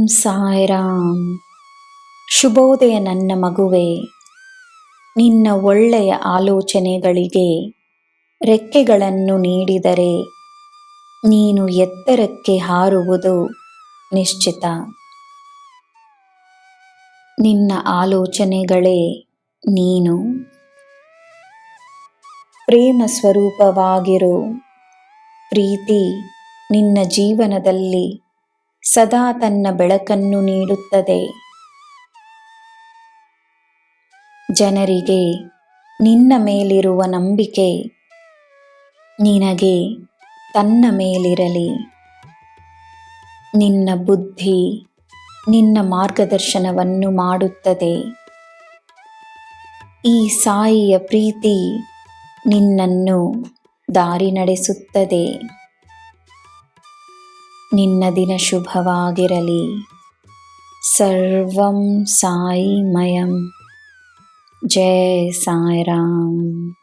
ಸಾಯಿರಾಮ್. ಶುಭೋದಯ ನನ್ನ ಮಗುವೆ. ನಿನ್ನ ಒಳ್ಳೆಯ ಆಲೋಚನೆಗಳಿಗೆ ರೆಕ್ಕೆಗಳನ್ನು ನೀಡಿದರೆ ನೀನು ಎತ್ತರಕ್ಕೆ ಹಾರುವುದು ನಿಶ್ಚಿತ. ನಿನ್ನ ಆಲೋಚನೆಗಳೇ ನೀನು. ಪ್ರೇಮ ಸ್ವರೂಪವಾಗಿರು. ಪ್ರೀತಿ ನಿನ್ನ ಜೀವನದಲ್ಲಿ ಸದಾ ತನ್ನ ಬೆಳಕನ್ನು ನೀಡುತ್ತದೆ. ಜನರಿಗೆ ನಿನ್ನ ಮೇಲಿರುವ ನಂಬಿಕೆ ನಿನಗೆ ತನ್ನ ಮೇಲಿರಲಿ. ನಿನ್ನ ಬುದ್ಧಿ ನಿನ್ನ ಮಾರ್ಗದರ್ಶನವನ್ನು ಮಾಡುತ್ತದೆ. ಈ ಸಾಯಿಯ ಪ್ರೀತಿ ನಿನ್ನನ್ನು ದಾರಿ ನಡೆಸುತ್ತದೆ. ನಿನ್ನ ದಿನ ಶುಭವಾಗಿರಲಿ. ಸರ್ವಂ ಸಾಯಿಮಯಂ. ಜೈ ಸಾಯಿರಾಮ್.